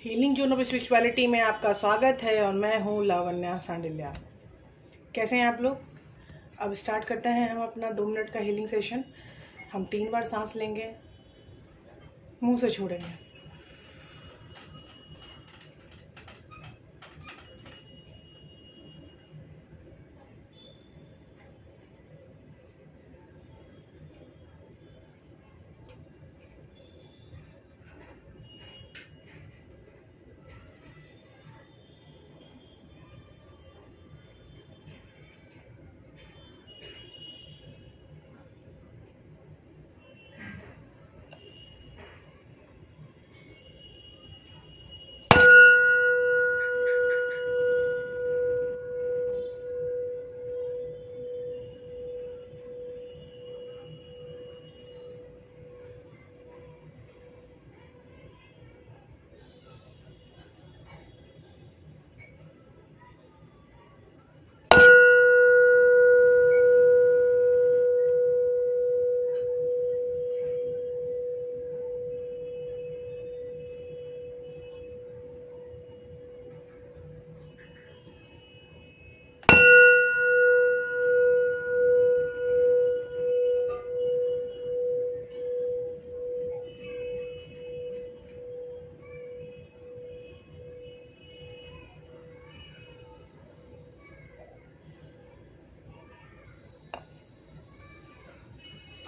Healing zone of spirituality में आपका स्वागत है और मैं हूँ लावण्या सांडिल्या। कैसे हैं आप लोग? अब स्टार्ट करते हैं हम अपना 2 मिनट का हीलिंग सेशन। हम 3 बार सांस लेंगे, मुंह से छोड़ेंगे।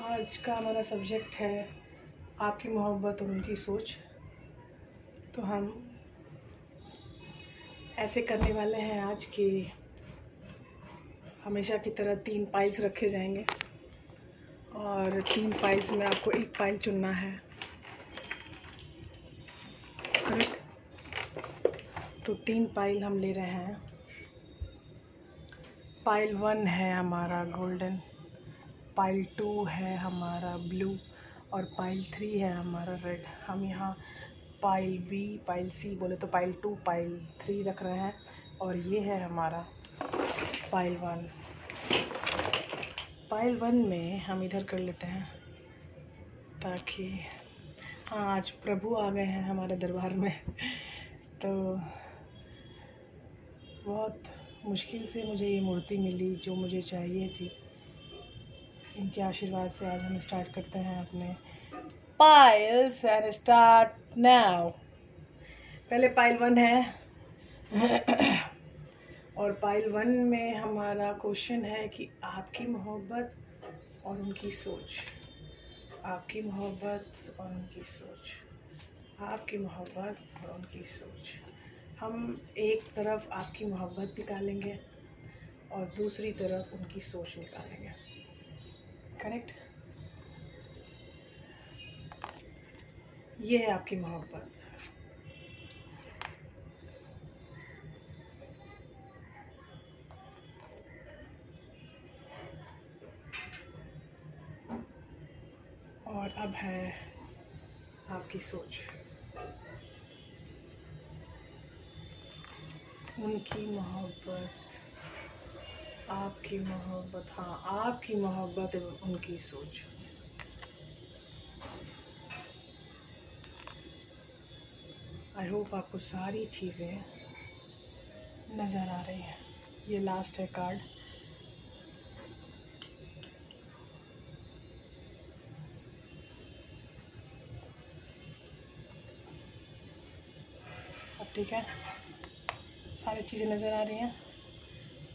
आज का हमारा सब्जेक्ट है आपकी मोहब्बत और उनकी सोच। तो हम ऐसे करने वाले हैं आज कि हमेशा की तरह 3 पाइल्स रखे जाएंगे और 3 पाइल्स में आपको एक पाइल चुनना है, करेक्ट? तो 3 पाइल हम ले रहे हैं। पाइल 1 है हमारा गोल्डन, पाइल 2 है हमारा ब्लू और पाइल 3 है हमारा रेड। हम यहाँ पाइल बी, पाइल सी बोले तो पाइल 2, पाइल 3 रख रहे हैं और ये है हमारा पाइल 1। पाइल 1 में हम इधर कर लेते हैं ताकि आज प्रभु आ गए हैं हमारे दरबार में। तो बहुत मुश्किल से मुझे ये मूर्ति मिली जो मुझे चाहिए थी। इनके आशीर्वाद से आज हम स्टार्ट करते हैं अपने पाइल्स एंड स्टार्ट नाउ। पहले पाइल 1 है और पाइल 1 में हमारा क्वेश्चन है कि आपकी मोहब्बत और उनकी सोच, आपकी मोहब्बत और उनकी सोच, आपकी मोहब्बत और उनकी सोच। हम एक तरफ आपकी मोहब्बत निकालेंगे और दूसरी तरफ उनकी सोच निकालेंगे, करेक्ट? ये है आपकी मोहब्बत। और अब है आपकी सोच, उनकी मोहब्बत, आपकी मोहब्बत, हाँ आपकी मोहब्बत एवं उनकी सोच। आई होप आपको सारी चीज़ें नज़र आ रही हैं। ये लास्ट है कार्ड। अब ठीक है, सारी चीज़ें नज़र आ रही हैं।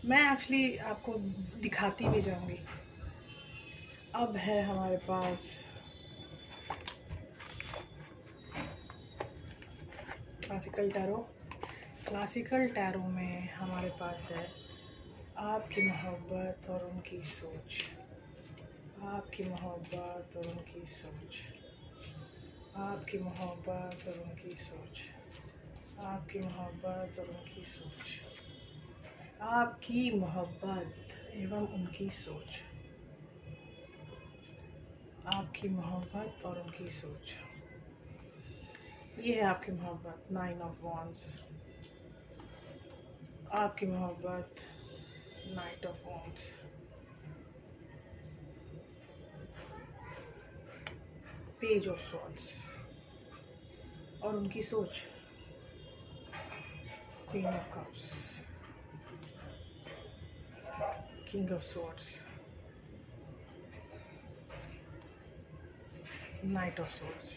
मैं एक्चुअली आपको दिखाती भी जाऊंगी। अब है हमारे पास क्लासिकल टैरो। क्लासिकल टैरो में हमारे पास है आपकी मोहब्बत और उनकी सोच, आपकी मोहब्बत और उनकी सोच, आपकी मोहब्बत और उनकी सोच, आपकी मोहब्बत और उनकी सोच, आपकी मोहब्बत एवं उनकी सोच, आपकी मोहब्बत और उनकी सोच। ये है आपकी मोहब्बत, 9 ऑफ वॉन्ड्स। आपकी मोहब्बत, night of wands. Page of swords. और उनकी सोच, Queen of Cups, King of Swords, Knight of Swords.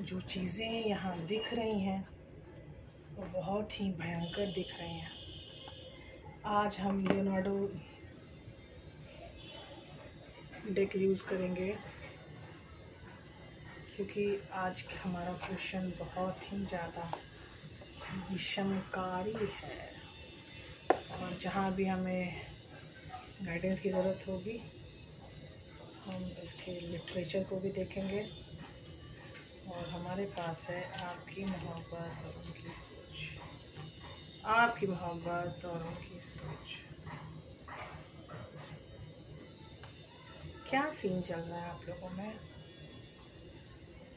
जो चीज़ें यहाँ दिख रही हैं वो बहुत ही भयंकर दिख रही हैं। आज हम लियोनार्डो डेक यूज़ करेंगे क्योंकि आज हमारा क्वेश्चन बहुत ही ज़्यादा विषमकारी है और जहाँ भी हमें गाइडेंस की ज़रूरत होगी हम इसके लिटरेचर को भी देखेंगे। और हमारे पास है आपकी मोहब्बत और उनकी सोच, आपकी मोहब्बत और उनकी सोच। क्या सीन चल रहा है आप लोगों में?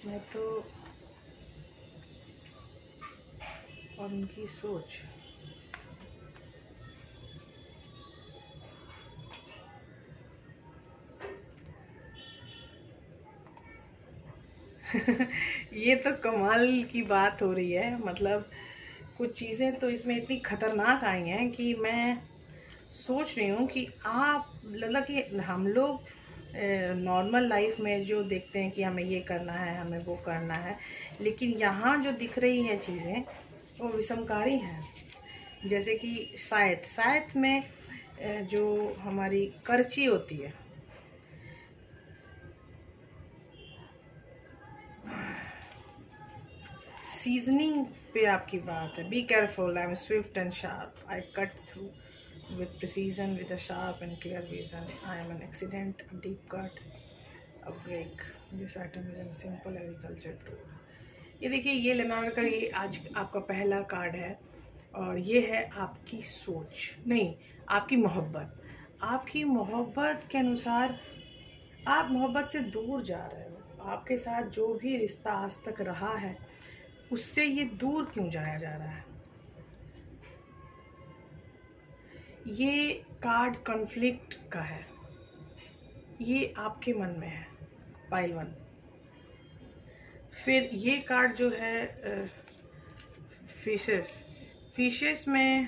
मैं तो और उनकी सोच ये तो कमाल की बात हो रही है। मतलब कुछ चीज़ें तो इसमें इतनी खतरनाक आई हैं कि मैं सोच रही हूँ कि आप मतलब कि हम लोग नॉर्मल लाइफ में जो देखते हैं कि हमें ये करना है, हमें वो करना है, लेकिन यहाँ जो दिख रही हैं चीज़ें वो विषमकारी हैं। जैसे कि सायत में जो हमारी करची होती है, सीजनिंग पे आपकी बात है। Be careful, I am Swift and sharp, I cut through with precision, with a sharp and clear vision. I am an accident, a deep cut, a break. This item is a simple agriculture tool. ये देखिए, ये Lennard का ये आज आपका पहला card है और ये है आपकी सोच, नहीं आपकी मोहब्बत। आपकी मोहब्बत के अनुसार आप मोहब्बत से दूर जा रहे हो। आपके साथ जो भी रिश्ता आज तक रहा है उससे ये दूर क्यों जाया जा रहा है? ये कार्ड कॉन्फ्लिक्ट का है, ये आपके मन में है, पाइल 1। फिर ये कार्ड जो है फिशेस में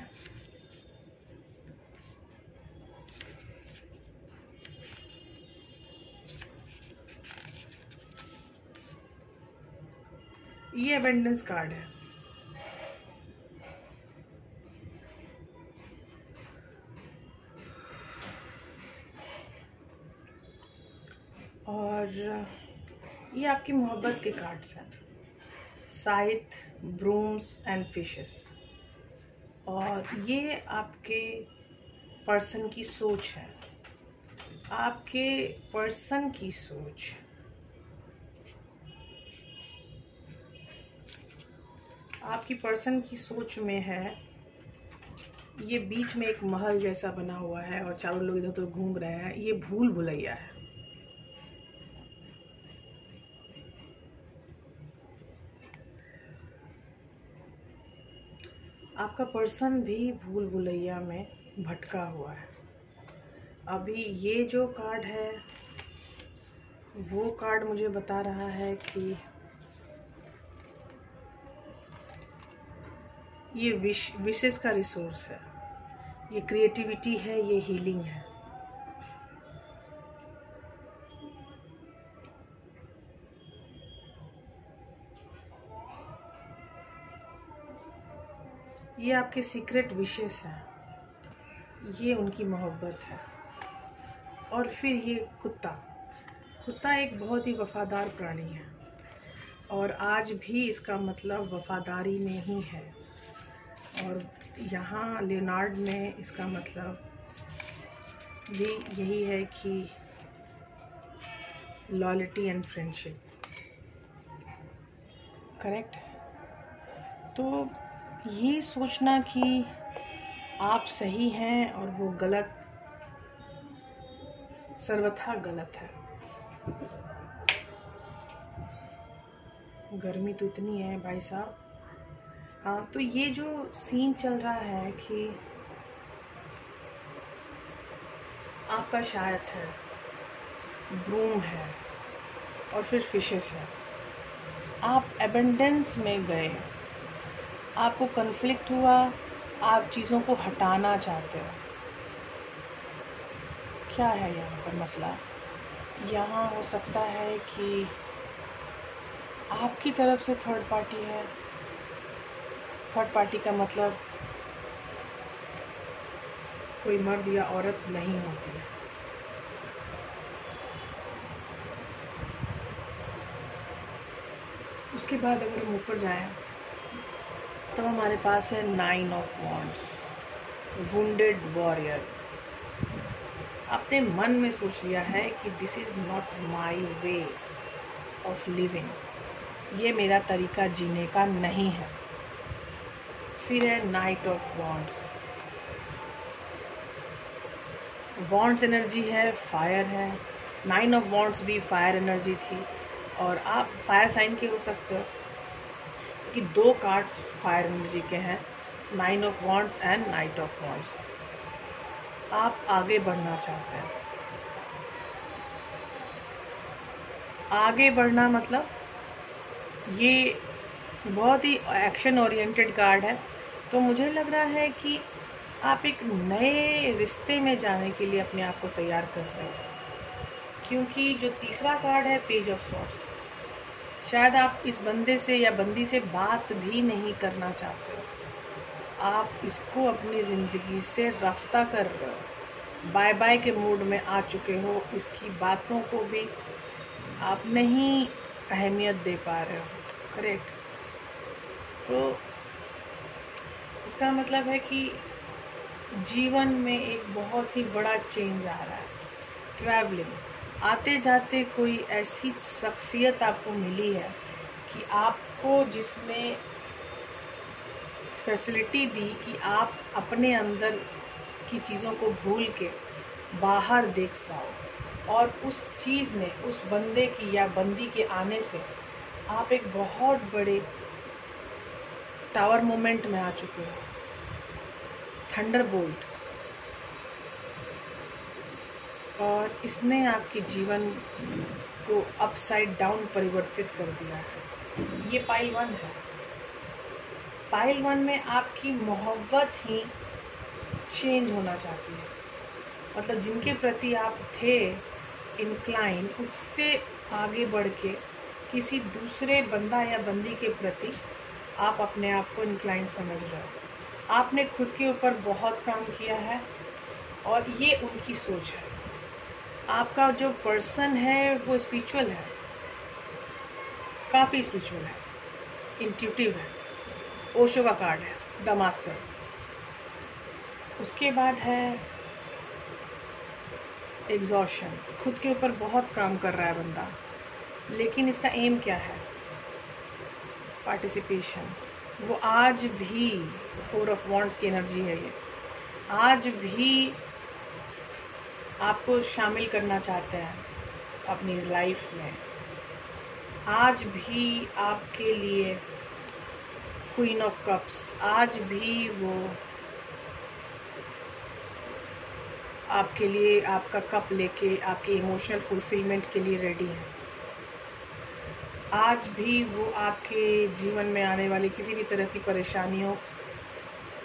ये अबंडेंस कार्ड है। और ये आपकी मोहब्बत के कार्ड्स हैं, साइथ, ब्रूम्स एंड फिशेस। और ये आपके पर्सन की सोच है, आपके पर्सन की सोच। आपकी पर्सन की सोच में है, ये बीच में एक महल जैसा बना हुआ है और चारों लोग इधर उधर घूम रहे हैं। ये भूल भुलैया है। आपका पर्सन भी भूल भुलैया में भटका हुआ है। अभी ये जो कार्ड है वो कार्ड मुझे बता रहा है कि ये विशेष का रिसोर्स है, ये क्रिएटिविटी है, ये हीलिंग है। ये आपके सीक्रेट विशेस हैं, ये उनकी मोहब्बत है। और फिर ये कुत्ता एक बहुत ही वफादार प्राणी है और आज भी इसका मतलब वफादारी में ही है। और यहाँ लियोनार्ड में इसका मतलब भी यही है कि लॉयल्टी एंड फ्रेंडशिप। करेक्ट? तो ये सोचना कि आप सही हैं और वो गलत, सर्वथा गलत है। गर्मी तो इतनी है भाई साहब। हाँ, तो ये जो सीन चल रहा है कि आपका शायद है, ब्रूम है और फिर फिशेस है। आप एबंडेंस में गए, आपको कन्फ्लिक्ट हुआ, आप चीज़ों को हटाना चाहते हो। क्या है यहाँ पर मसला? यहाँ हो सकता है कि आपकी तरफ से थर्ड पार्टी है। थर्ड पार्टी का मतलब कोई मर्द या औरत नहीं होती है। उसके बाद अगर हम ऊपर जाएं तो हमारे पास है 9 ऑफ वॉन्ड्स, वुंडेड वॉरियर। आपने मन में सोच लिया है कि this is not my way of living, ये मेरा तरीका जीने का नहीं है। फिर है night of wands. Wands energy है, फायर है। 9 ऑफ वॉन्ड्स भी फायर एनर्जी थी, और आप फायर साइन के हो सकते हो कि 2 कार्ड्स फायर एनर्जी के हैं, 9 of wands and night of wands. आप आगे बढ़ना चाहते हैं। आगे बढ़ना मतलब ये बहुत ही एक्शन ओरिएंटेड कार्ड है, तो मुझे लग रहा है कि आप एक नए रिश्ते में जाने के लिए अपने आप को तैयार कर रहे हो, क्योंकि जो तीसरा कार्ड है पेज ऑफ सॉर्ड्स, शायद आप इस बंदे से या बंदी से बात भी नहीं करना चाहते हो। आप इसको अपनी ज़िंदगी से रफ्ता कर रहे हो, बाय बाय के मूड में आ चुके हो। इसकी बातों को भी आप नहीं अहमियत दे पा रहे हो। करेक्ट? तो इसका मतलब है कि जीवन में एक बहुत ही बड़ा चेंज आ रहा है। ट्रैवलिंग, आते जाते कोई ऐसी शख्सियत आपको मिली है कि आपको जिसने फैसिलिटी दी कि आप अपने अंदर की चीज़ों को भूल के बाहर देख पाओ, और उस चीज़ ने, उस बंदे की या बंदी के आने से आप एक बहुत बड़े टावर मोमेंट में आ चुके हो। थंडरबोल्ट, और इसने आपके जीवन को अपसाइड डाउन परिवर्तित कर दिया है। ये पाइल 1 है। पाइल 1 में आपकी मोहब्बत ही चेंज होना चाहती है, मतलब जिनके प्रति आप थे इंक्लाइन, उससे आगे बढ़ के किसी दूसरे बंदा या बंदी के प्रति आप अपने आप को इंक्लाइन समझ रहे हो। आपने खुद के ऊपर बहुत काम किया है, और ये उनकी सोच है। आपका जो पर्सन है वो स्पिरिचुअल है, काफ़ी स्पिरिचुअल है, इंट्यूटिव है। ओशो का कार्ड है, द मास्टर। उसके बाद है एग्जॉशन, खुद के ऊपर बहुत काम कर रहा है बंदा, लेकिन इसका एम क्या है? पार्टिसिपेशन। वो आज भी 4 ऑफ वॉन्ड्स की एनर्जी है, ये आज भी आपको शामिल करना चाहते हैं अपनी लाइफ में। आज भी आपके लिए क्वीन ऑफ कप्स, आज भी वो आपके लिए आपका कप लेके आपके इमोशनल फुलफिलमेंट के लिए रेडी है। आज भी वो आपके जीवन में आने वाली किसी भी तरह की परेशानियों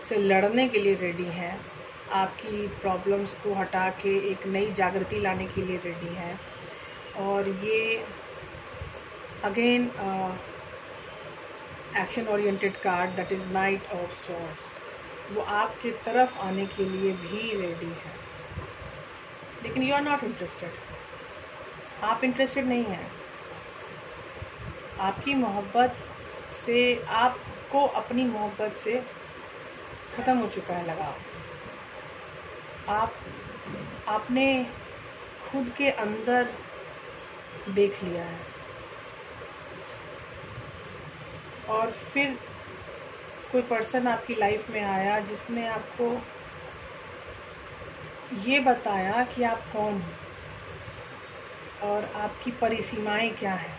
से लड़ने के लिए रेडी हैं, आपकी प्रॉब्लम्स को हटा के एक नई जागृति लाने के लिए रेडी हैं। और ये again action oriented card, that is night of swords. वो आपके तरफ आने के लिए भी रेडी है, लेकिन यू आर नॉट इंटरेस्टेड। आप इंटरेस्टेड नहीं हैं। आपकी मोहब्बत से, आपको अपनी मोहब्बत से ख़त्म हो चुका है लगाव। आपने खुद के अंदर देख लिया है, और फिर कोई पर्सन आपकी लाइफ में आया जिसने आपको ये बताया कि आप कौन हो और आपकी परिसीमाएं क्या हैं,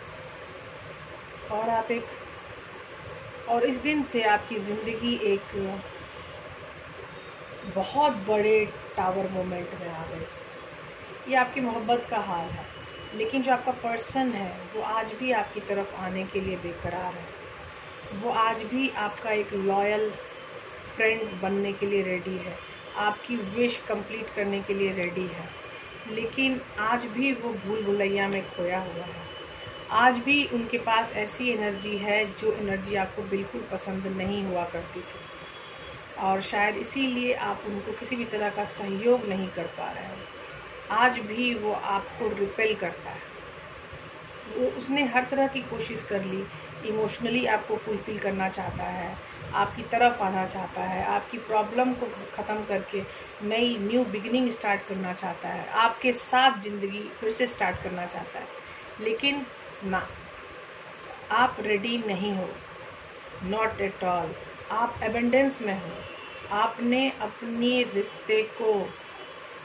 और आप और इस दिन से आपकी ज़िंदगी एक बहुत बड़े टावर मोमेंट में आ गई। ये आपकी मोहब्बत का हाल है। लेकिन जो आपका पर्सन है वो आज भी आपकी तरफ आने के लिए बेकरार है। वो आज भी आपका एक लॉयल फ्रेंड बनने के लिए रेडी है, आपकी विश कंप्लीट करने के लिए रेडी है। लेकिन आज भी वो भूल भुलैया में खोया हुआ है। आज भी उनके पास ऐसी एनर्जी है जो एनर्जी आपको बिल्कुल पसंद नहीं हुआ करती थी, और शायद इसीलिए आप उनको किसी भी तरह का सहयोग नहीं कर पा रहे हो। आज भी वो आपको रिपेल करता है। उसने हर तरह की कोशिश कर ली, इमोशनली आपको फुलफ़िल करना चाहता है, आपकी तरफ आना चाहता है, आपकी प्रॉब्लम को ख़त्म करके नई न्यू बिगिनिंग स्टार्ट करना चाहता है, आपके साथ ज़िंदगी फिर से स्टार्ट करना चाहता है। लेकिन ना, आप रेडी नहीं हो, नॉट एट ऑल। आप एबेंडेंस में हो। आपने अपने रिश्ते को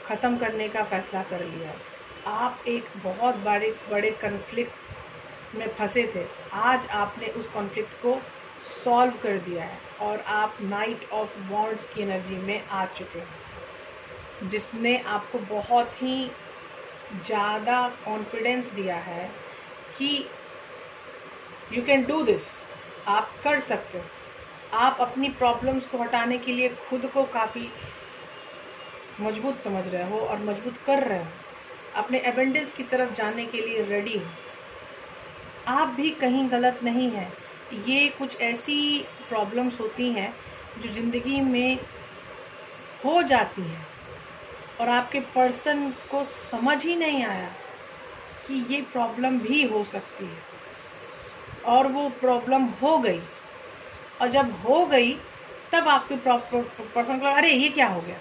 ख़त्म करने का फ़ैसला कर लिया। आप एक बहुत बड़े कन्फ्लिक्ट में फंसे थे। आज आपने उस कॉन्फ्लिक्ट को सॉल्व कर दिया है और आप नाइट ऑफ वॉन्ड्स की एनर्जी में आ चुके हैं, जिसने आपको बहुत ही ज़्यादा कॉन्फिडेंस दिया है कि यू कैन डू दिस, आप कर सकते हो। आप अपनी प्रॉब्लम्स को हटाने के लिए खुद को काफ़ी मजबूत समझ रहे हो और मजबूत कर रहे हो। अपने एबेंडेंस की तरफ जाने के लिए रेडी हो। आप भी कहीं गलत नहीं हैं। ये कुछ ऐसी प्रॉब्लम्स होती हैं जो ज़िंदगी में हो जाती हैं और आपके पर्सन को समझ ही नहीं आया कि ये प्रॉब्लम भी हो सकती है, और वो प्रॉब्लम हो गई। और जब हो गई तब आपके पर्सन को अरे ये क्या हो गया।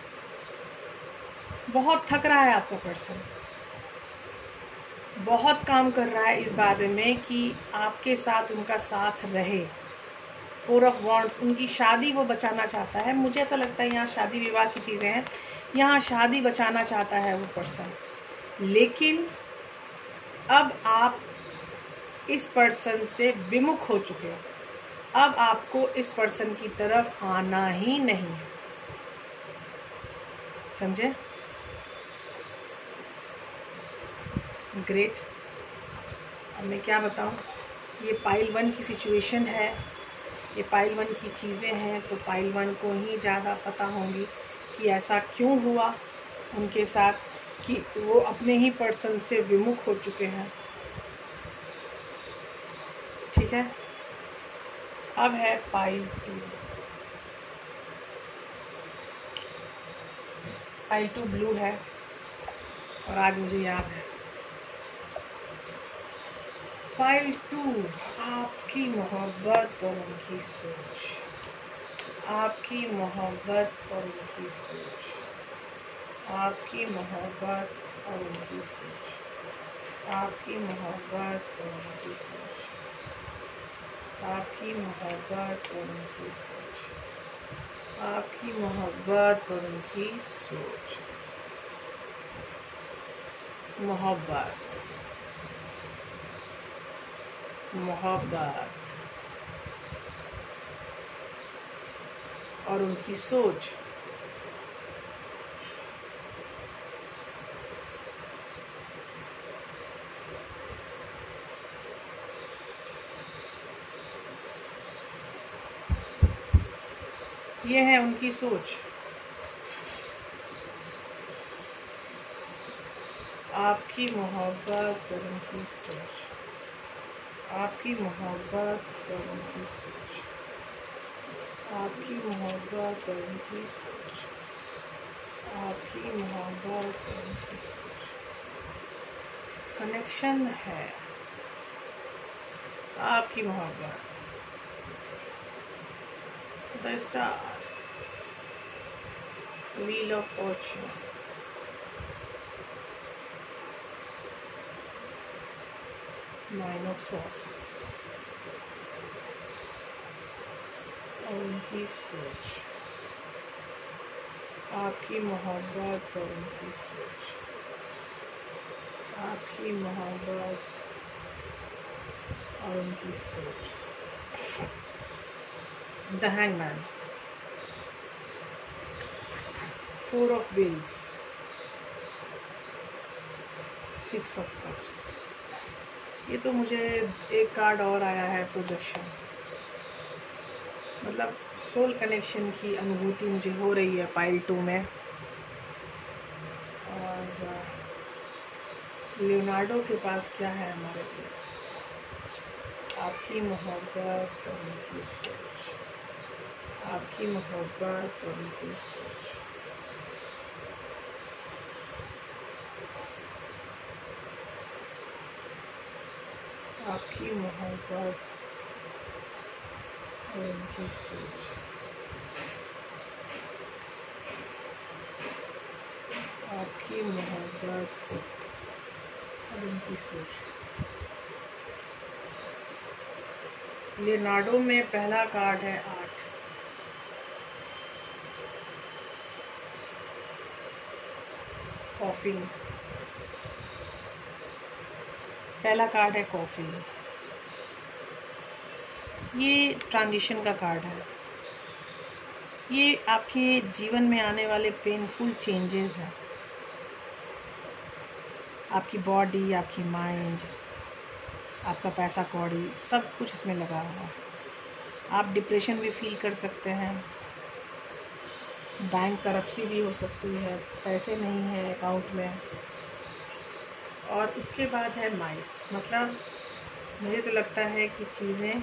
बहुत थक रहा है आपका पर्सन, बहुत काम कर रहा है इस बारे में कि आपके साथ उनका साथ रहे। 4 ऑफ वॉन्ड्स, उनकी शादी वो बचाना चाहता है। मुझे ऐसा लगता है यहाँ शादी विवाह की चीज़ें हैं, यहाँ शादी बचाना चाहता है वो पर्सन। लेकिन अब आप इस पर्सन से विमुख हो चुके हो। अब आपको इस पर्सन की तरफ आना ही नहीं है। समझे? ग्रेट। अब मैं क्या बताऊं, ये पाइल 1 की सिचुएशन है, ये पाइल 1 की चीज़ें हैं, तो पाइल 1 को ही ज़्यादा पता होंगी कि ऐसा क्यों हुआ उनके साथ, कि वो अपने ही पर्सन से विमुख हो चुके हैं। ठीक है, अब है पाइल 2। पाइल 2 ब्लू है, और आज मुझे याद है पाइल 2 आपकी मोहब्बत और उनकी सोच, आपकी मोहब्बत और उनकी सोच, आपकी मोहब्बत और उनकी सोच, आपकी मोहब्बत और उनकी सोच, आपकी मोहब्बत और उनकी सोच, आपकी मोहब्बत और उनकी सोच। मोहब्बत, मोहब्बत और उनकी सोच। ये है उनकी सोच। आपकी मोहब्बत और उनकी सोच, आपकी मोहब्बत और उनकी सोच, आपकी मोहब्बत और उनकी सोच, आपकी मोहब्बत और उनकी सोच। कनेक्शन है, आपकी मोहब्बत। The star, wheel of Fortune, nine of swords और उनकी सोच। आपकी मोहब्बत और उनकी सोच, आपकी मोहब्बत और उनकी सोच। The hangman, 4 of wheels, 6 of cups. ये तो मुझे एक कार्ड और आया है, प्रोजेक्शन। मतलब सोल कनेक्शन की अनुभूति मुझे हो रही है पाइल 2 में। और लियोनार्डो के पास क्या है हमारे लिए? आपकी मोहब्बत और उनकी सोच, आपकी मोहब्बत और उनकी सोच। आपकी मोहब्बत और उनकी सोच। आपकी मोहब्बत और उनकी सोच। लियोनार्डो में पहला कार्ड है 8। कॉफी। पहला कार्ड है कॉफी। ये ट्रांजिशन का कार्ड है। ये आपके जीवन में आने वाले पेनफुल चेंजेस हैं। आपकी बॉडी, आपकी माइंड, आपका पैसा कौड़ी, सब कुछ इसमें लगा हुआ है। आप डिप्रेशन भी फील कर सकते हैं। बैंक करप्सी भी हो सकती है, पैसे नहीं हैं अकाउंट में। और उसके बाद है माइस। मतलब मुझे तो लगता है कि चीज़ें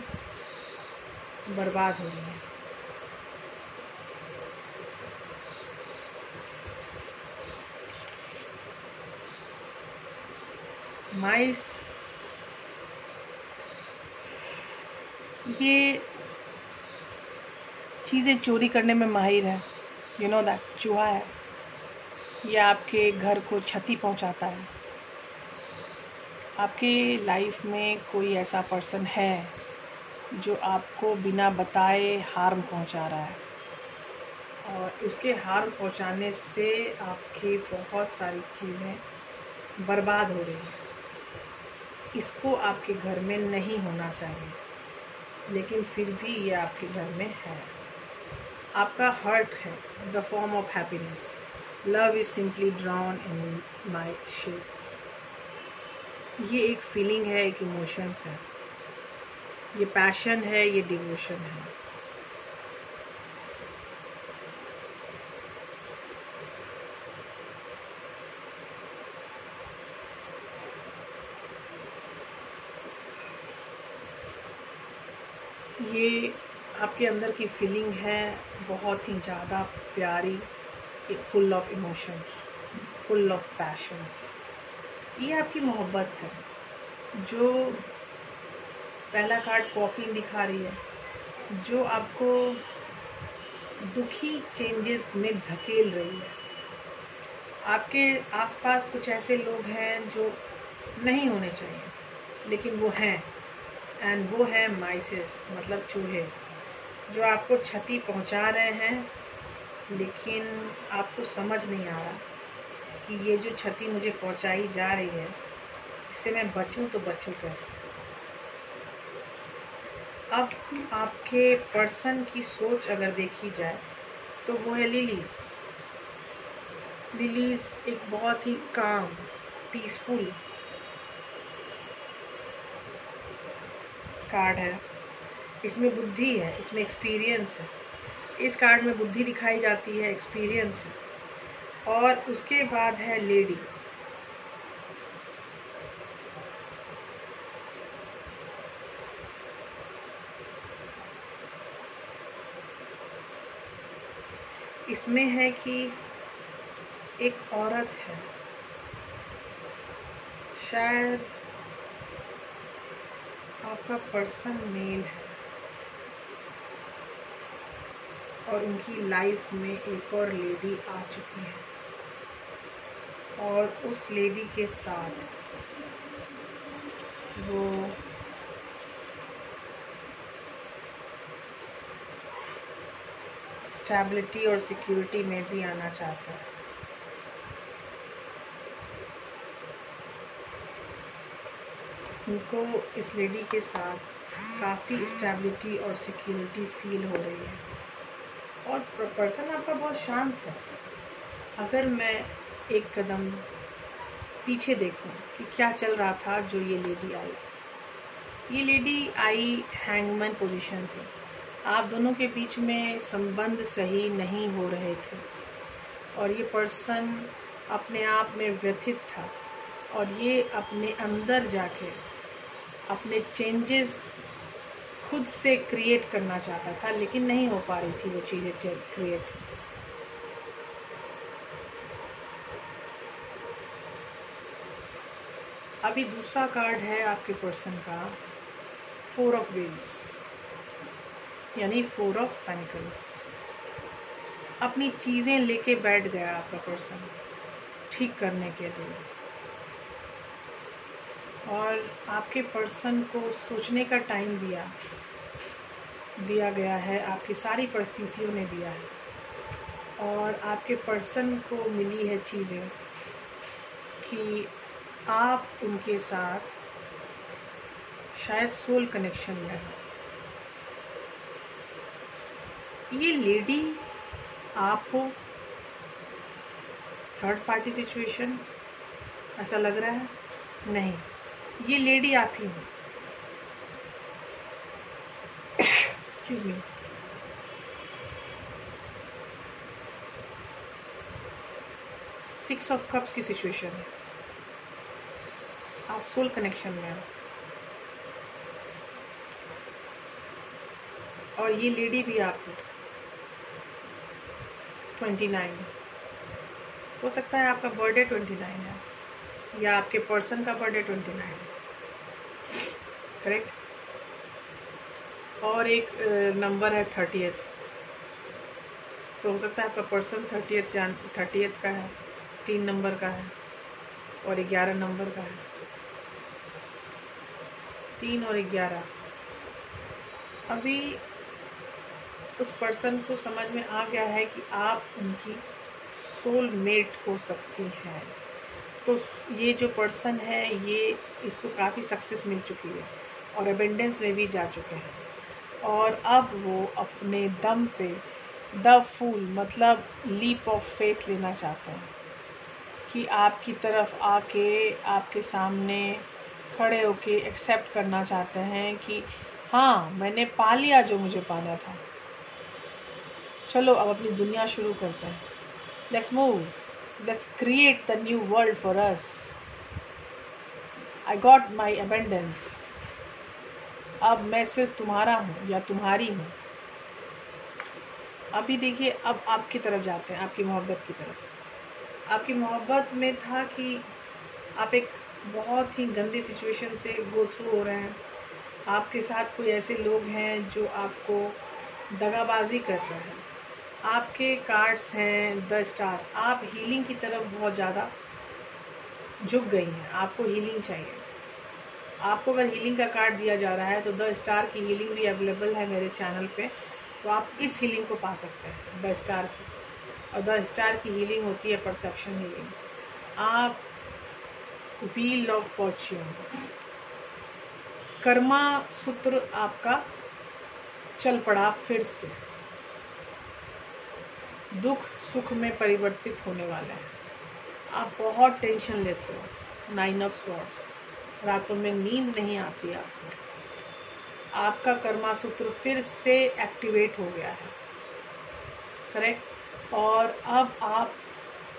बर्बाद हो रही हैं। माइस ये चीज़ें चोरी करने में माहिर है। यू नो दैट, चूहा है। ये आपके घर को क्षति पहुंचाता है। आपके लाइफ में कोई ऐसा पर्सन है जो आपको बिना बताए हार्म पहुंचा रहा है, और उसके हार्म पहुंचाने से आपकी बहुत सारी चीज़ें बर्बाद हो रही हैं। इसको आपके घर में नहीं होना चाहिए, लेकिन फिर भी ये आपके घर में है। आपका हर्ट है the form of happiness. Love is simply drawn in my shape. ये एक फीलिंग है, एक इमोशंस है, ये पैशन है, ये डिवोशन है। ये आपके अंदर की फीलिंग है, बहुत ही ज़्यादा प्यारी, full of emotions, full of patience. ये आपकी मोहब्बत है, जो पहला कार्ड कॉफ़ी दिखा रही है, जो आपको दुखी चेंजेस में धकेल रही है। आपके आसपास कुछ ऐसे लोग हैं जो नहीं होने चाहिए, लेकिन वो हैं, एंड वो है माइसेस, मतलब चूहे, जो आपको क्षति पहुंचा रहे हैं, लेकिन आपको समझ नहीं आ रहा कि ये जो क्षति मुझे पहुंचाई जा रही है, इससे मैं बचूं तो बचूं कैसे। अब आपके पर्सन की सोच अगर देखी जाए तो वो है लिलीज। लिलीज एक बहुत ही काम, पीसफुल कार्ड है। इसमें बुद्धि है, इसमें एक्सपीरियंस है। इस कार्ड में बुद्धि दिखाई जाती है, एक्सपीरियंस है। और उसके बाद है लेडी। इसमें है कि एक औरत है, शायद आपका पर्सन मेल है, और उनकी लाइफ में एक और लेडी आ चुकी है, और उस लेडी के साथ वो स्टेबिलिटी और सिक्योरिटी में भी आना चाहता है। उनको इस लेडी के साथ काफ़ी स्टेबिलिटी और सिक्योरिटी फील हो रही है, और पर्सन आपका बहुत शांत है। अगर मैं एक कदम पीछे देखूं कि क्या चल रहा था जो ये लेडी आई, ये लेडी आई हैंगमैन पोजीशन से। आप दोनों के बीच में संबंध सही नहीं हो रहे थे और ये पर्सन अपने आप में व्यथित था और ये अपने अंदर जाके अपने चेंजेस खुद से क्रिएट करना चाहता था, लेकिन नहीं हो पा रही थी वो चीज़ें क्रिएट। अभी दूसरा कार्ड है आपके पर्सन का 4 ऑफ व्हील्स, यानी 4 ऑफ पेनिकल्स। अपनी चीज़ें लेके बैठ गया आपका पर्सन ठीक करने के लिए, और आपके पर्सन को सोचने का टाइम दिया गया है, आपकी सारी परिस्थितियों ने दिया है। और आपके पर्सन को मिली है चीज़ें कि आप उनके साथ शायद सोल कनेक्शन में हैं। ये लेडी आप हो, थर्ड पार्टी सिचुएशन ऐसा लग रहा है? नहीं, ये लेडी आप ही हो। Excuse me. Six of cups की सिचुएशन है, आप सोल कनेक्शन में हो और ये लेडी भी आप हो। 29 हो सकता है, आपका बर्थडे 29 है या आपके पर्सन का बर्थडे 29 है, करेक्ट। और एक नंबर है 30th, तो हो सकता है आपका पर्सन 30th का है, 3 नंबर का है और 11 नंबर का है। 3 और 11। अभी उस पर्सन को समझ में आ गया है कि आप उनकी सोलमेट हो सकती हैं। तो ये जो पर्सन है, ये इसको काफ़ी सक्सेस मिल चुकी है और एबेंडेंस में भी जा चुके हैं, और अब वो अपने दम पे द फूल मतलब लीप ऑफ फेथ लेना चाहते हैं कि आपकी तरफ आके आपके सामने खड़े होके एक्सेप्ट करना चाहते हैं कि हाँ, मैंने पा लिया जो मुझे पाना था, चलो अब अपनी दुनिया शुरू करते हैं। Let's move, let's create the new world for us. I got my abundance. अब मैं सिर्फ तुम्हारा हूँ या तुम्हारी हूँ। अभी देखिए, अब आपकी तरफ जाते हैं, आपकी मोहब्बत की तरफ। आपकी मोहब्बत में था कि आप एक बहुत ही गंदी सिचुएशन से गो थ्रू हो रहे हैं। आपके साथ कोई ऐसे लोग हैं जो आपको दगाबाजी कर रहे हैं। आपके कार्ड्स हैं द स्टार। आप हीलिंग की तरफ बहुत ज़्यादा झुक गई हैं, आपको हीलिंग चाहिए। आपको अगर हीलिंग का कार्ड दिया जा रहा है तो द स्टार की हीलिंग भी अवेलेबल है मेरे चैनल पे, तो आप इस हीलिंग को पा सकते हैं, द स्टार की। और द स्टार की हीलिंग होती है परसेप्शन हीलिंग। आप व्हील ऑफ फॉर्च्यून, कर्मा सूत्र आपका चल पड़ा फिर से। दुख सुख में परिवर्तित होने वाला है। आप बहुत टेंशन लेते हो, 9 ऑफ स्वॉर्ड्स। रातों में नींद नहीं आती आपको। आपका कर्मा सूत्र फिर से एक्टिवेट हो गया है, करेक्ट। और अब आप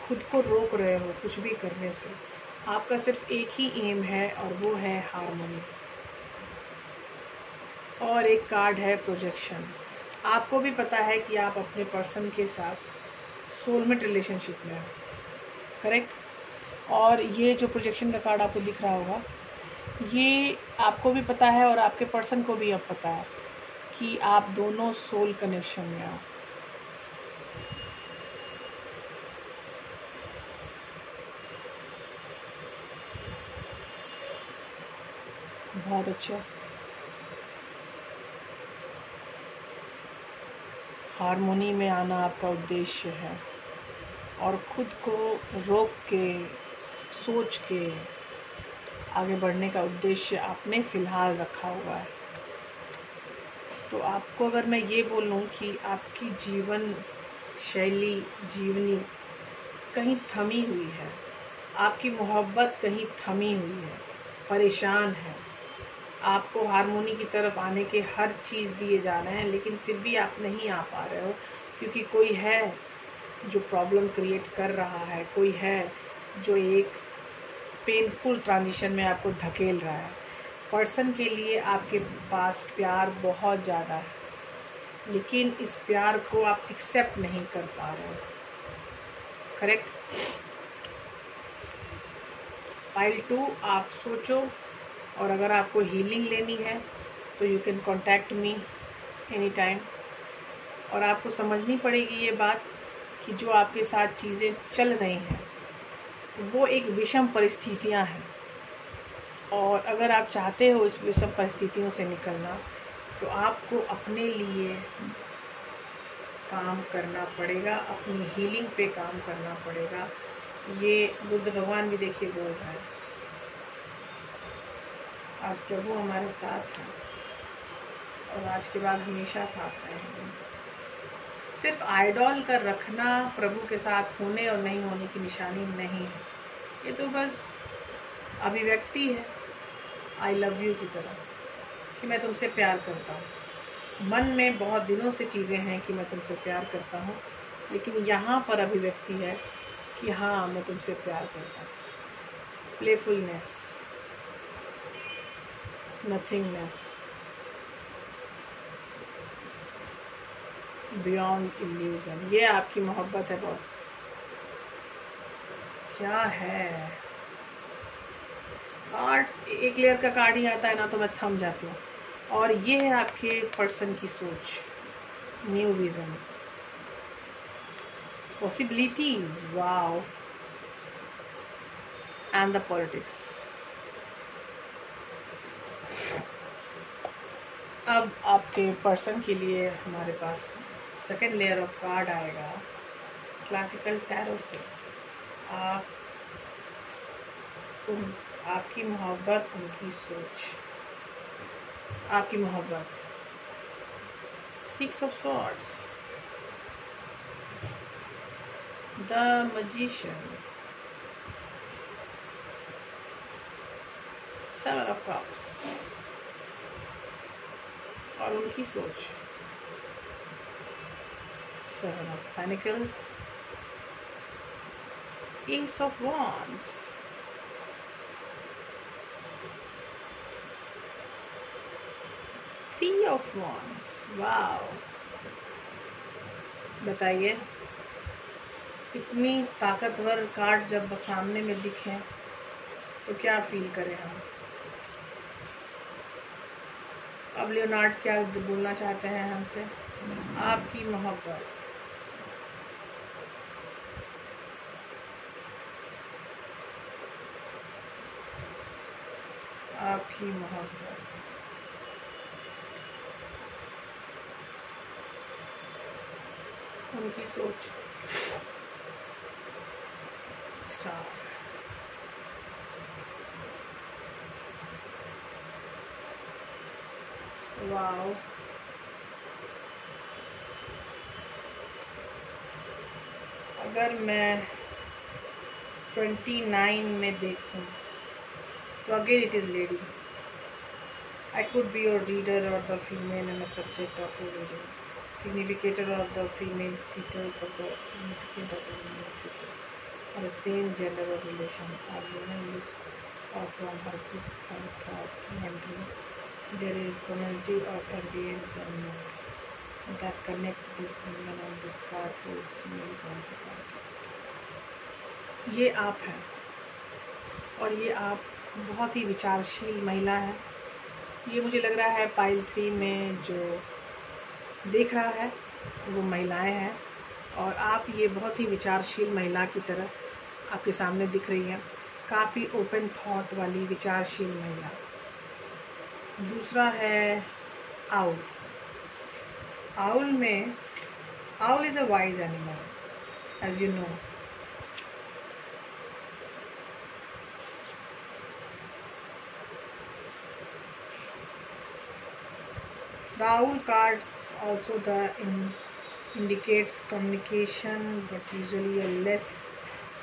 खुद को रोक रहे हो कुछ भी करने से। आपका सिर्फ एक ही एम है और वो है हार्मनी। और एक कार्ड है प्रोजेक्शन। आपको भी पता है कि आप अपने पर्सन के साथ सोलमेट रिलेशनशिप में हो, करेक्ट। और ये जो प्रोजेक्शन का कार्ड आपको दिख रहा होगा, ये आपको भी पता है और आपके पर्सन को भी अब पता है कि आप दोनों सोल कनेक्शन में हो। बहुत अच्छा। हार्मोनी में आना आपका उद्देश्य है और खुद को रोक के सोच के आगे बढ़ने का उद्देश्य आपने फ़िलहाल रखा हुआ है। तो आपको अगर मैं ये बोलूँ कि आपकी जीवन शैली जीवनी कहीं थमी हुई है, आपकी मोहब्बत कहीं थमी हुई है, परेशान है, आपको हारमोनी की तरफ आने के हर चीज़ दिए जा रहे हैं, लेकिन फिर भी आप नहीं आ पा रहे हो, क्योंकि कोई है जो प्रॉब्लम क्रिएट कर रहा है, कोई है जो एक पेनफुल ट्रांजिशन में आपको धकेल रहा है। पर्सन के लिए आपके पास प्यार बहुत ज़्यादा है, लेकिन इस प्यार को आप एक्सेप्ट नहीं कर पा रहे हो। करेक्ट। पाइल 2, आप सोचो, और अगर आपको हीलिंग लेनी है तो you can contact me any time. और आपको समझनी पड़ेगी ये बात कि जो आपके साथ चीज़ें चल रही हैं वो एक विषम परिस्थितियां हैं, और अगर आप चाहते हो इस विषम परिस्थितियों से निकलना तो आपको अपने लिए काम करना पड़ेगा, अपनी हीलिंग पे काम करना पड़ेगा। ये बुद्ध भगवान भी देखिए बोल रहे हैं, आज प्रभु हमारे साथ हैं और आज के बाद हमेशा साथ रहेंगे। सिर्फ आइडॉल का रखना प्रभु के साथ होने और नहीं होने की निशानी नहीं है, ये तो बस अभिव्यक्ति है आई लव यू की तरह, कि मैं तुमसे प्यार करता हूँ। मन में बहुत दिनों से चीज़ें हैं कि मैं तुमसे प्यार करता हूँ, लेकिन यहाँ पर अभिव्यक्ति है कि हाँ मैं तुमसे प्यार करता हूँ। प्लेफुलनेस, नथिंगनेस, बियॉन्ड इल्यूजन, ये आपकी मोहब्बत है बॉस। क्या है कार्ड्स, एक लेयर का कार्ड ही आता है ना तो मैं थम जाती हूँ। और ये है आपके पर्सन की सोच, new vision, possibilities, wow, and the politics. अब आपके पर्सन के लिए हमारे पास सेकेंड लेयर ऑफ कार्ड आएगा क्लासिकल टैरो से। आपकी मोहब्बत, उनकी सोच, आपकी मोहब्बत, 6 of Swords, the Magician, 7 of Cups, और उनकी सोच, 7 of Pentacles, Ace of Wands, Three of Wands, wow. बताइए, इतनी ताकतवर कार्ड जब सामने में दिखे तो क्या फील करें हम। अब लियोनार्ड क्या बोलना चाहते हैं हमसे? आपकी मोहब्बत, आपकी मोहब्बत, उनकी सोच, स्टार, वाओ। अगर मैं 29 में देखूं तो again it is lady. I could be your reader or the female and a subject of your reading. Significator of the female suitors of the significant of the female suitor, or the same gender or relation. A woman looks off from her book, her thought, memory. There is community of ambience and mood that connect this woman and this card to its male counterpart. ये आप हैं, और ये आप बहुत ही विचारशील महिला है। ये मुझे लग रहा है पाइल 3 में जो देख रहा है वो महिलाएं हैं, और आप ये बहुत ही विचारशील महिला की तरह आपके सामने दिख रही हैं, काफ़ी ओपन थॉट वाली विचारशील महिला। दूसरा है आउल। आउल में, owl is a wise animal as you know. The owl cards also indicates communication, but usually a less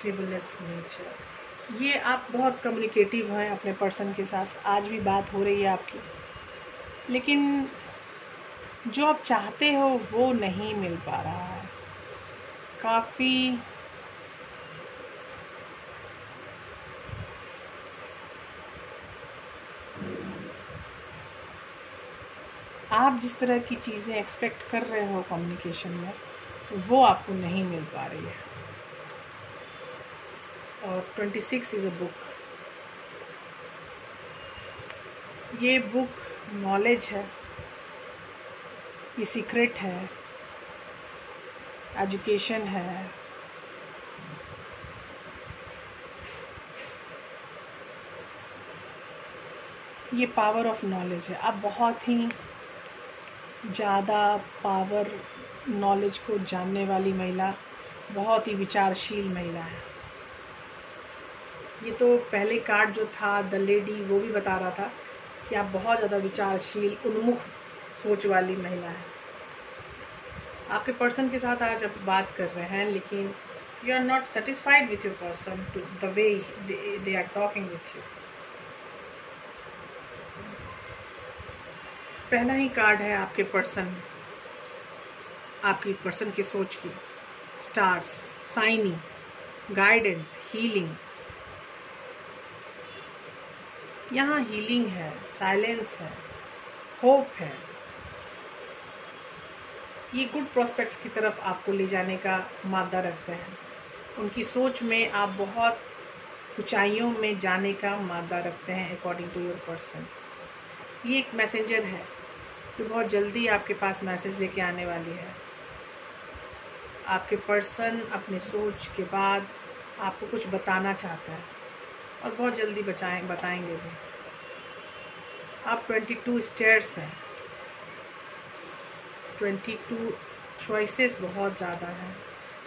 frivolous nature. ये आप बहुत कम्युनिकेटिव हैं अपने पर्सन के साथ, आज भी बात हो रही है आपकी। लेकिन जो आप चाहते हो वो नहीं मिल पा रहा है। काफ़ी आप जिस तरह की चीज़ें एक्सपेक्ट कर रहे हो कम्युनिकेशन में, तो वो आपको नहीं मिल पा रही है। और 26 इज़ अ बुक। ये बुक नॉलेज है, ये सीक्रेट है, एजुकेशन है, ये पावर ऑफ नॉलेज है। आप बहुत ही ज़्यादा पावर नॉलेज को जानने वाली महिला, बहुत ही विचारशील महिला है। ये तो पहले कार्ड जो था द लेडी, वो भी बता रहा था कि आप बहुत ज़्यादा विचारशील, उन्मुख सोच वाली महिला है। आपके पर्सन के साथ आज आप बात कर रहे हैं, लेकिन you are not satisfied with your person to the way they are talking with you. पहला ही कार्ड है आपके पर्सन, आपकी पर्सन की सोच की, स्टार्स, साइनिंग, गाइडेंस, हीलिंग। यहाँ हीलिंग है, साइलेंस है, होप है। ये गुड प्रोस्पेक्ट्स की तरफ आपको ले जाने का मादा रखते हैं। उनकी सोच में आप बहुत ऊंचाइयों में जाने का मादा रखते हैं अकॉर्डिंग टू योर पर्सन। ये एक मैसेंजर है जो बहुत जल्दी आपके पास मैसेज लेके आने वाली है। आपके पर्सन अपने सोच के बाद आपको कुछ बताना चाहता है और बहुत जल्दी बताएंगे भी। आप 22 स्टेयर्स हैं, 22 चॉइसेस बहुत ज़्यादा हैं।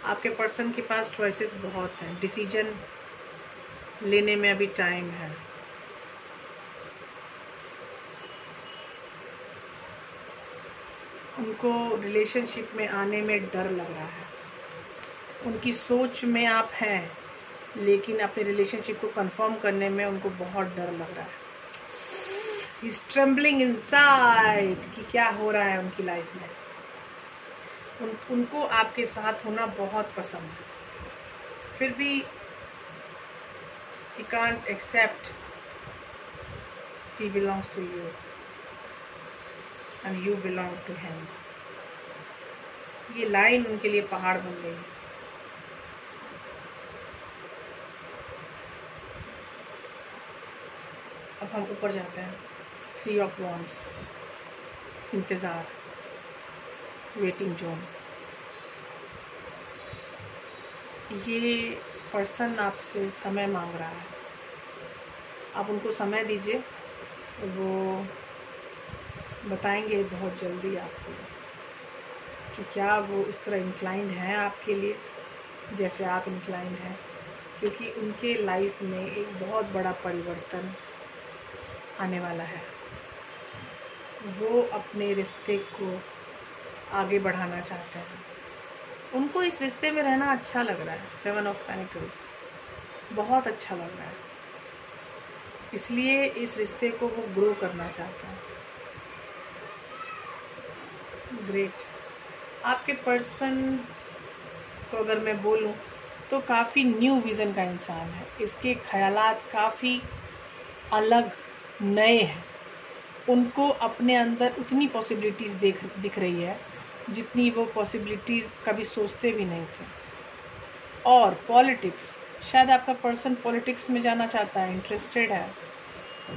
आपके पर्सन के पास चॉइसेस बहुत हैं, डिसीजन लेने में अभी टाइम है। उनको रिलेशनशिप में आने में डर लग रहा है। उनकी सोच में आप हैं, लेकिन अपने रिलेशनशिप को कंफर्म करने में उनको बहुत डर लग रहा है। He's trembling inside कि क्या हो रहा है उनकी लाइफ में। उनको आपके साथ होना बहुत पसंद है, फिर भी he can't accept he belongs to you and you belong to him। ये लाइन उनके लिए पहाड़ बन गई है। अब हम ऊपर जाते हैं। 3 ऑफ वॉन्ड्स, इंतज़ार, वेटिंग जोन। ये पर्सन आपसे समय मांग रहा है, आप उनको समय दीजिए, वो बताएंगे बहुत जल्दी आपको कि क्या वो इस तरह इंक्लाइंड हैं आपके लिए जैसे आप इंक्लाइंड हैं। क्योंकि उनके लाइफ में एक बहुत बड़ा परिवर्तन आने वाला है। वो अपने रिश्ते को आगे बढ़ाना चाहते हैं। उनको इस रिश्ते में रहना अच्छा लग रहा है। 7 ऑफ पेनिकल्स बहुत अच्छा लग रहा है, इसलिए इस रिश्ते को वो ग्रो करना चाहते हैं। ग्रेट। आपके पर्सन को अगर मैं बोलूं तो काफ़ी न्यू विज़न का इंसान है। इसके ख्यालात काफ़ी अलग, नए हैं। उनको अपने अंदर उतनी पॉसिबिलिटीज़ दिख रही है जितनी वो पॉसिबिलिटीज़ कभी सोचते भी नहीं थे। और पॉलिटिक्स, शायद आपका पर्सन पॉलिटिक्स में जाना चाहता है, इंटरेस्टेड है,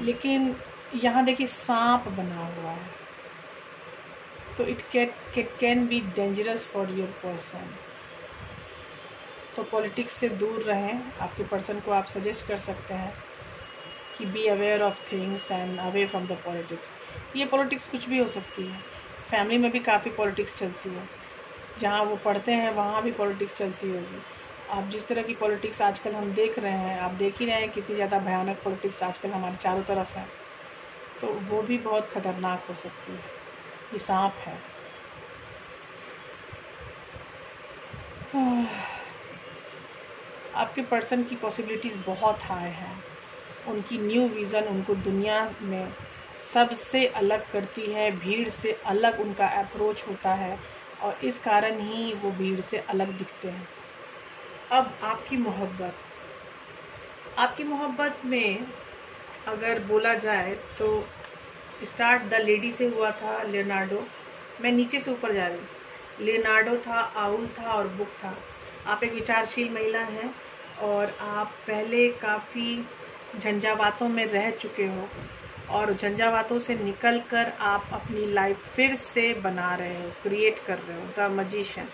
लेकिन यहाँ देखिए सांप बना हुआ है, तो it can be dangerous for your person. तो पॉलिटिक्स से दूर रहें। आपके पर्सन को आप सजेस्ट कर सकते हैं कि be aware of things and away from the politics. ये पॉलिटिक्स कुछ भी हो सकती है। फैमिली में भी काफ़ी पॉलिटिक्स चलती है, जहाँ वो पढ़ते हैं वहाँ भी पॉलिटिक्स चलती होगी। आप जिस तरह की पॉलिटिक्स आजकल हम देख रहे हैं, आप देख ही रहे हैं कितनी ज़्यादा भयानक पॉलिटिक्स आजकल हमारे चारों तरफ है, तो वो भी बहुत ख़तरनाक हो सकती है। ये सांप है। आपके पर्सन की पॉसिबिलिटीज़ बहुत हाई हैं। उनकी न्यू विज़न उनको दुनिया में सबसे अलग करती है, भीड़ से अलग उनका अप्रोच होता है और इस कारण ही वो भीड़ से अलग दिखते हैं। अब आपकी मोहब्बत में अगर बोला जाए तो स्टार्ट द लेडी से हुआ था, लियोनार्डो। मैं नीचे से ऊपर जा रही हूँ। लियोनार्डो था, आउल था और बुक था। आप एक विचारशील महिला हैं और आप पहले काफ़ी झंझावातों में रह चुके हो और झंझावातों से निकलकर आप अपनी लाइफ फिर से बना रहे हो, क्रिएट कर रहे हो। The magician.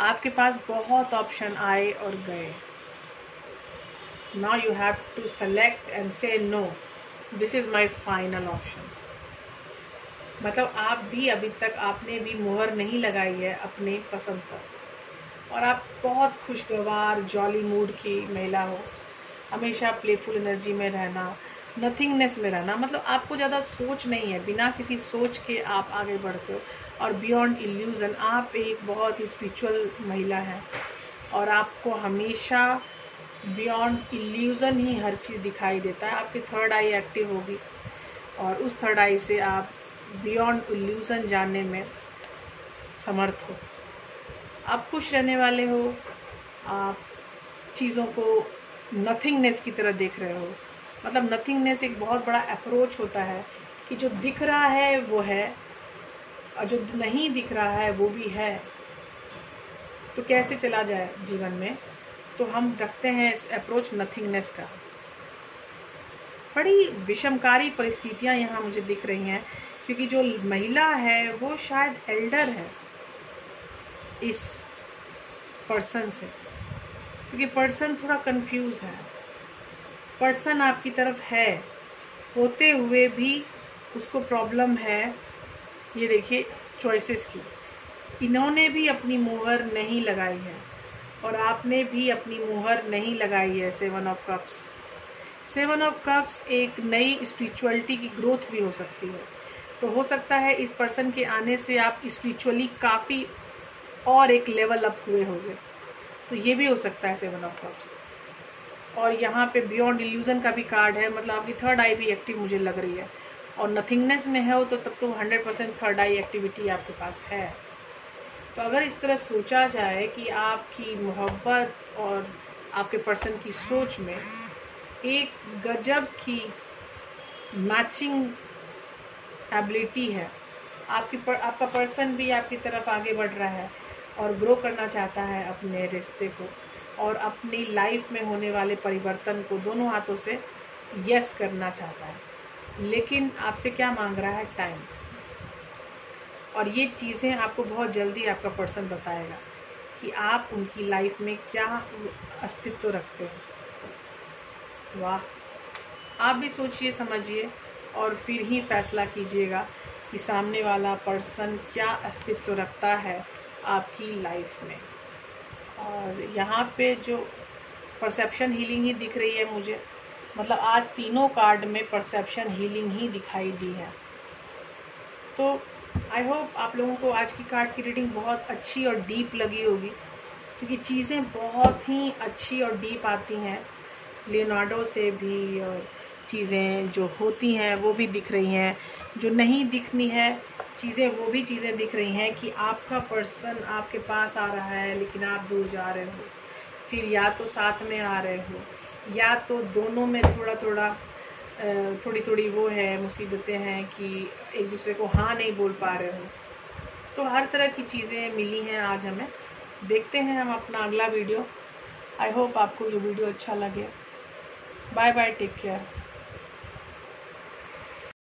आपके पास बहुत ऑप्शन आए और गए। Now you have to select and say no, this is my final option. मतलब आप भी अभी तक आपने भी मोहर नहीं लगाई है अपने पसंद पर और आप बहुत खुशगवार जॉली मूड की महिला हो, हमेशा प्लेफुल एनर्जी में रहना, नथिंगनेस में रहना। मतलब आपको ज़्यादा सोच नहीं है, बिना किसी सोच के आप आगे बढ़ते हो और बियॉन्ड इल्यूज़न आप एक बहुत ही स्पिरिचुअल महिला हैं और आपको हमेशा बियॉन्ड इल्यूज़न ही हर चीज़ दिखाई देता है। आपकी थर्ड आई एक्टिव होगी और उस थर्ड आई से आप बियॉन्ड इल्यूज़न जानने में समर्थ हो। आप खुश रहने वाले हो, आप चीज़ों को नथिंगनेस की तरह देख रहे हो। मतलब नथिंगनेस एक बहुत बड़ा अप्रोच होता है कि जो दिख रहा है वो है और जो नहीं दिख रहा है वो भी है। तो कैसे चला जाए जीवन में, तो हम रखते हैं इस अप्रोच नथिंगनेस का। बड़ी विषमकारी परिस्थितियां यहाँ मुझे दिख रही हैं क्योंकि जो महिला है वो शायद एल्डर है इस पर्सन से, क्योंकि पर्सन थोड़ा कंफ्यूज है। पर्सन आपकी तरफ है होते हुए भी उसको प्रॉब्लम है, ये देखिए, चॉइसेस की। इन्होंने भी अपनी मोहर नहीं लगाई है और आपने भी अपनी मोहर नहीं लगाई है। 7 ऑफ कप्स। 7 ऑफ कप्स एक नई स्पिरिचुअलिटी की ग्रोथ भी हो सकती है। तो हो सकता है इस पर्सन के आने से आप स्पिरिचुअली काफ़ी और एक लेवल अप हुए होंगे, तो ये भी हो सकता है 7 ऑफ कप्स। और यहाँ पे बियॉन्ड इल्यूजन का भी कार्ड है, मतलब आपकी थर्ड आई भी एक्टिव मुझे लग रही है और नथिंगनेस में है तो तब तो 100% थर्ड आई एक्टिविटी आपके पास है। तो अगर इस तरह सोचा जाए कि आपकी मोहब्बत और आपके पर्सन की सोच में एक गजब की मैचिंग एबिलिटी है। आपका पर्सन भी आपकी तरफ आगे बढ़ रहा है और ग्रो करना चाहता है अपने रिश्ते को और अपनी लाइफ में होने वाले परिवर्तन को दोनों हाथों से यस करना चाहता है, लेकिन आपसे क्या मांग रहा है? टाइम। और ये चीज़ें आपको बहुत जल्दी आपका पर्सन बताएगा कि आप उनकी लाइफ में क्या अस्तित्व रखते हैं। वाह! आप भी सोचिए, समझिए और फिर ही फैसला कीजिएगा कि सामने वाला पर्सन क्या अस्तित्व रखता है आपकी लाइफ में। और यहाँ पे जो परसेप्शन हीलिंग ही दिख रही है मुझे, मतलब आज तीनों कार्ड में परसेप्शन हीलिंग ही दिखाई दी है। तो आई होप आप लोगों को आज की कार्ड की रीडिंग बहुत अच्छी और डीप लगी होगी, क्योंकि चीज़ें बहुत ही अच्छी और डीप आती हैं लियोनार्डो से भी, और चीज़ें जो होती हैं वो भी दिख रही हैं, जो नहीं दिखनी है चीज़ें वो भी चीज़ें दिख रही हैं कि आपका पर्सन आपके पास आ रहा है लेकिन आप दूर जा रहे हो, फिर या तो साथ में आ रहे हो या तो दोनों में थोड़ी थोड़ी वो है, मुसीबतें हैं कि एक दूसरे को हाँ नहीं बोल पा रहे हो। तो हर तरह की चीज़ें मिली हैं आज हमें। देखते हैं हम अपना अगला वीडियो। आई होप आपको ये वीडियो अच्छा लगे। Bye bye, take care.